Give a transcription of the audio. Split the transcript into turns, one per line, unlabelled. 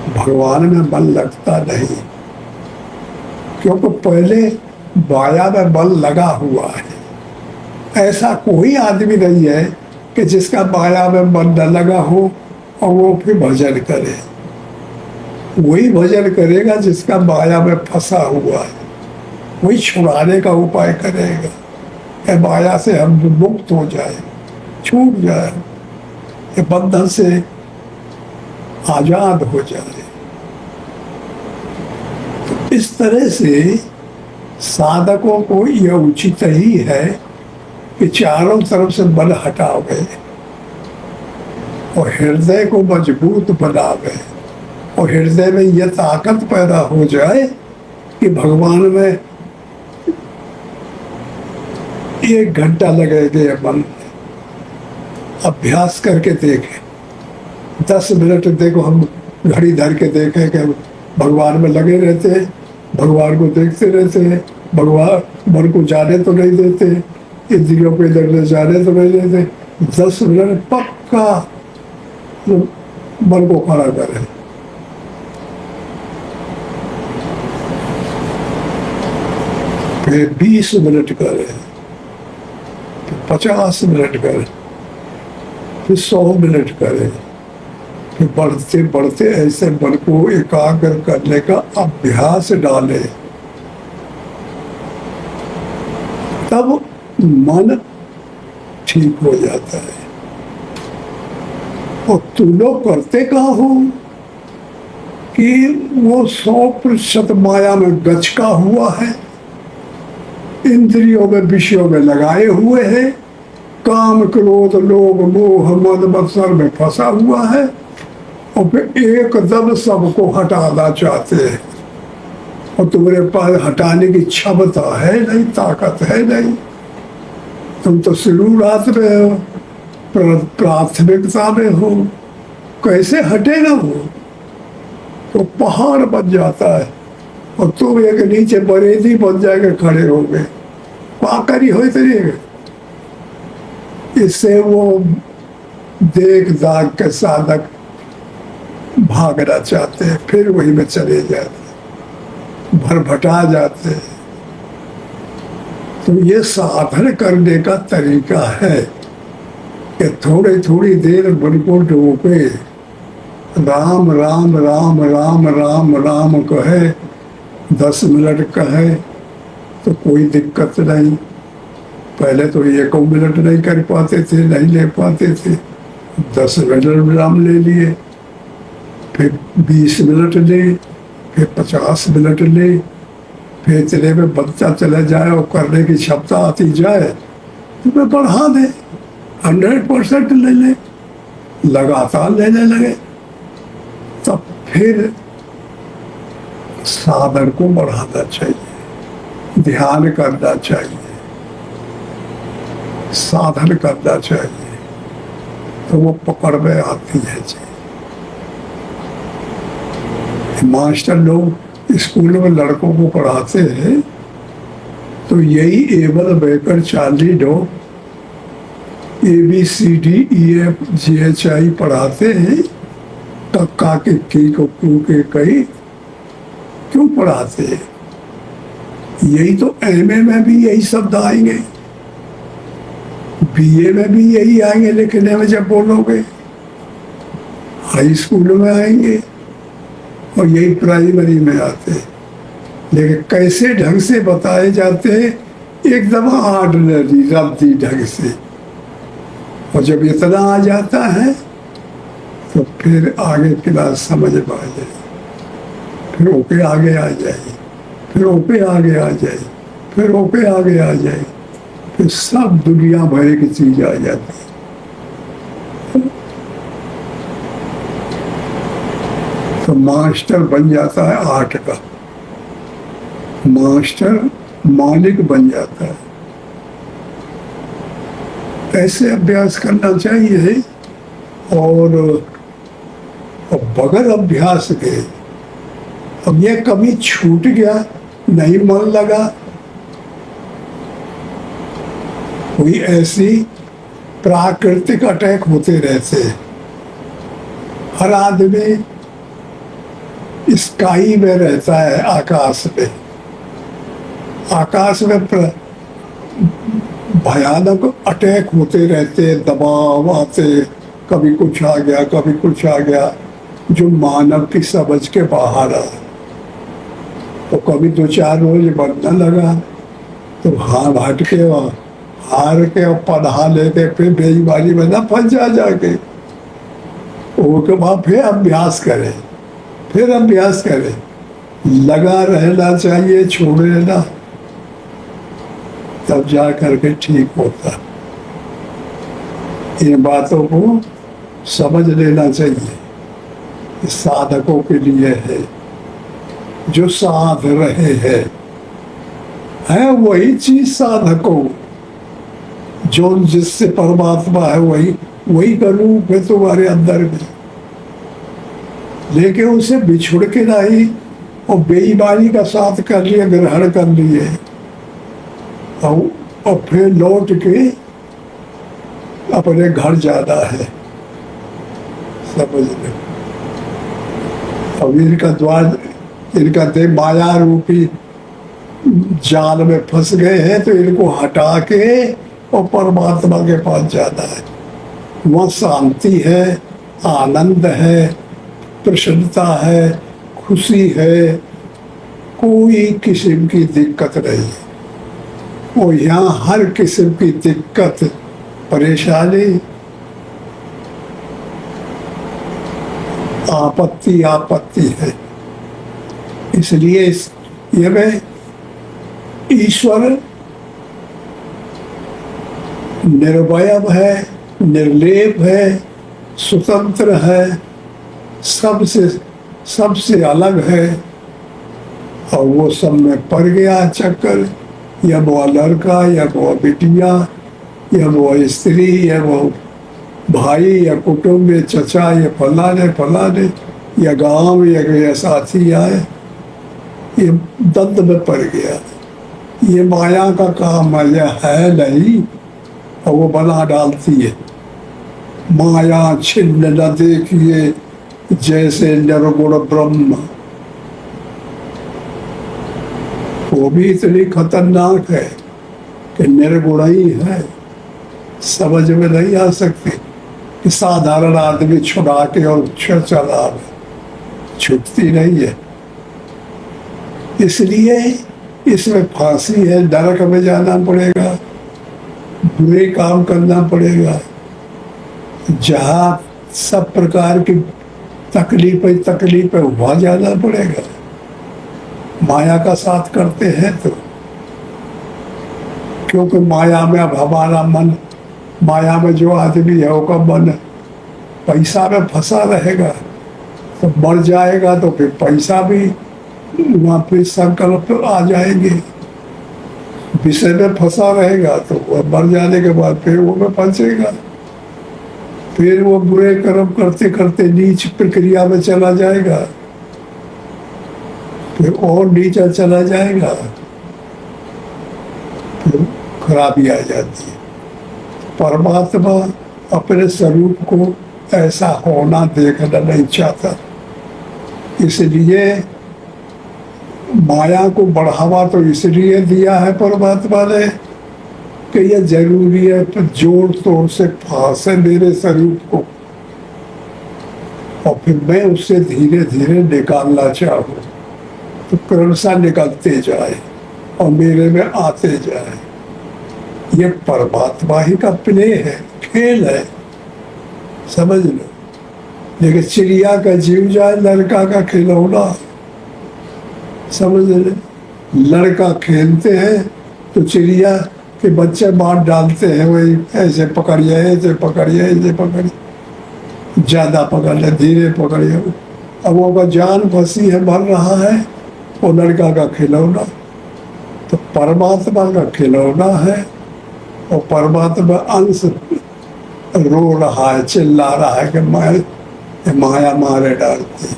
भगवान में मन लगता नहीं, क्योंकि पहले माया में मन लगा हुआ है। ऐसा कोई आदमी नहीं है कि जिसका माया में मन न लगा हो और वो फिर भजन करे। वही भजन करेगा जिसका माया में फंसा हुआ है, वही छुड़ाने का उपाय करेगा कि माया से हम मुक्त हो जाए, छूट जाए, ये बंधन से आजाद हो जाए। तो इस तरह से साधकों को यह उचित ही है कि चारों तरफ से मन हटावे और हृदय को मजबूत बनावे, और हृदय में यह ताकत पैदा हो जाए कि भगवान में 1 घंटा लगेगा मन। अभ्यास करके देखें, 10 मिनट देखो, हम घड़ी धर के देखें कि भगवान में लगे रहते हैं, भगवान को देखते रहते हैं, भगवान मन को जाने तो नहीं देते, इंद्रियों को इधर उधर जाने तो नहीं देते। 10 मिनट पक्का मन को खड़ा करें। फिर 20 मिनट करें, फिर 50 मिनट करें, फिर 100 मिनट करें। फिर बढ़ते बढ़ते ऐसे मन को एकाग्र करने का अभ्यास डालें, तब मन ठीक हो जाता है। और तुम लोग करते कहाँ हो कि वो 100% माया में गचका हुआ है, इंद्रियों में विषयों में लगाए हुए हैं, काम क्रोध लोभ मोह मद मत्सर में फंसा हुआ है, और फिर एकदम सबको हटाना चाहते हैं। और तुम्हारे पास हटाने की क्षमता है नहीं, ताकत है नहीं। तुम तो शुरुआत में हो, प्राथमिकता में हो, कैसे हटेगा वो? तो पहाड़ बन जाता है और तुम एक नीचे बरेदी बन जाएगा, खड़े हो गए, पाकरी हो तरीके। इससे वो देख दाग के साधक भागना चाहते हैं, फिर वही में चले जाते, भरभटा जाते हैं। तो ये साधन करने का तरीका है कि थोड़ी थोड़ी देर मन को डूबे, राम राम राम राम राम राम कहे, 10 मिनट कहे तो कोई दिक्कत नहीं। पहले तो 1 मिनट नहीं कर पाते थे, नहीं ले पाते थे, 10 मिनट राम ले लिए, फिर 20 मिनट ले, फिर 50 मिनट ले, फिर इतने में बच्चा चला जाए और करने की क्षमता आती जाए तो मैं बढ़ा दे, 100% ले ले, लगातार लेने लगे। तब फिर साधन को बढ़ाना चाहिए, ध्यान करना चाहिए, साधन करना चाहिए, तो वो पकड़ में आती है जी। मास्टर लोग स्कूल में लड़कों को पढ़ाते हैं तो यही Able Baker Charlie Dog ABCDEFGHI पढ़ाते हैं। कक्का के की को कू के कई क्यों पढ़ाते हैं? यही तो MA में भी यही शब्द आएंगे, BA में भी यही आएंगे लिखने में जब बोलोगे, हाई स्कूल में आएंगे और यही प्राइमरी में आते हैं। लेकिन कैसे ढंग से बताए जाते हैं, एकदम ऑर्डिनरी रद्दी ढंग से। और जब इतना आ जाता है तो फिर आगे क्लास समझ में आ जाए, फिर ओके आगे आ जाए, फिर ओके आगे आ जाए, फिर ओके आगे आ जाए, फिर सब दुनिया भर की चीज आ जाती है। तो मास्टर बन जाता है आर्ट का, मास्टर मालिक बन जाता है। ऐसे अभ्यास करना चाहिए। और बगैर अभ्यास के अब ये कभी छूट गया, नहीं मन लगा, कोई ऐसी प्राकृतिक अटैक होते रहते हैं। हर आदमी स्काई में रहता है, आकाश में। आकाश में भयानक अटैक होते रहते, दबाव आते, कभी कुछ आ गया कभी कुछ आ गया, जो मानव की समझ के बाहर आ। तो कभी 2-4 रोज बनने लगा तो हट के हार के और पढ़ा लेके फिर बेईमानी में ना फंस जाके। उसके बाद फिर अभ्यास करें, फिर अभ्यास करें, लगा रहना चाहिए, छोड़े ना, तब जा करके ठीक होता। इन बातों को समझ लेना चाहिए। साधकों के लिए है, जो साध रहे हैं, है वही चीज साधकों, जो जिससे परमात्मा है वही का रूप है तुम्हारे अंदर में। लेकिन उसे बिछुड़ के नहीं और बेईमानी का साथ कर लिए, ग्रहण कर लिए, और फिर लौट के अपने घर जाना है। समझ लो, अब इनका देह माया रूपी जाल में फंस गए हैं, तो इनको हटा के और परमात्मा के पास जाना है। वहाँ शांति है, आनंद है, प्रसन्नता है, खुशी है, कोई किस्म की दिक्कत नहीं। और यहाँ हर किस्म की दिक्कत, परेशानी, आपत्ति है। इसलिए ये में ईश्वर निर्वयव है, निर्लेप है, स्वतंत्र है, सबसे अलग है, और वो सब में पड़ गया चक्कर। या वो लड़का, या वो बिटिया, या वो स्त्री, या वो भाई, या कुटुंब, या चचा, या फलाने, या गांव, या साथी आए, ये दंड में पड़ गया। ये माया का काम है नहीं, और वो बना डालती है। माया छिन्न न देखिए जैसे निर्गुण ब्रह्म, वो भी इतनी खतरनाक है कि निर्गुण ही है, समझ में नहीं आ सकती कि साधारण आदमी छुड़ा के और चला, छुटती नहीं है। इसलिए इसमें फांसी है, नरक में जाना पड़ेगा, बुरे काम करना पड़ेगा, जहाँ सब प्रकार की तकलीफें हुआ जाना पड़ेगा। माया का साथ करते हैं तो, क्योंकि माया में अब हमारा मन, माया में जो आदमी है उसका मन पैसा में फंसा रहेगा, तो मर जाएगा तो फिर पैसा भी वहाँ पे संकल्प आ जाएंगे। विषय में फंसा रहेगा तो वह मर जाने के बाद फिर वो में फंसेगा, फिर वो बुरे कर्म करते करते नीच प्रक्रिया में चला जाएगा, फिर और नीचा चला जाएगा, फिर खराबी आ जाती है। परमात्मा अपने स्वरूप को ऐसा होना देखना नहीं चाहता, इसलिए माया को बढ़ावा तो इसलिए दिया है परमात्मा ने कि यह जरूरी है तो जोड़ तोड़ से फांसे मेरे स्वरूप को, और फिर मैं उससे धीरे धीरे निकालना चाहूँ, तो क्रमशः निकलते जाए और मेरे में आते जाए। ये परमात्मा ही का प्ले है, खेल है, समझ लो। लेकिन चिड़िया का जीव जाए, लड़का का खिलौना, समझ ले। लड़का खेलते हैं तो चिड़िया के बच्चे मार डालते हैं, वही ऐसे पकड़िए, ऐसे पकड़िए, ऐसे पकड़िए, ज़्यादा पकड़ ले, धीरे पकड़िए। अब वो का जान फंसी है, मर रहा है, वो लड़का का खिलौना। तो परमात्मा का खिलौना है, और परमात्मा अंश रो रहा है, चिल्ला रहा है कि माया मारे डालती है।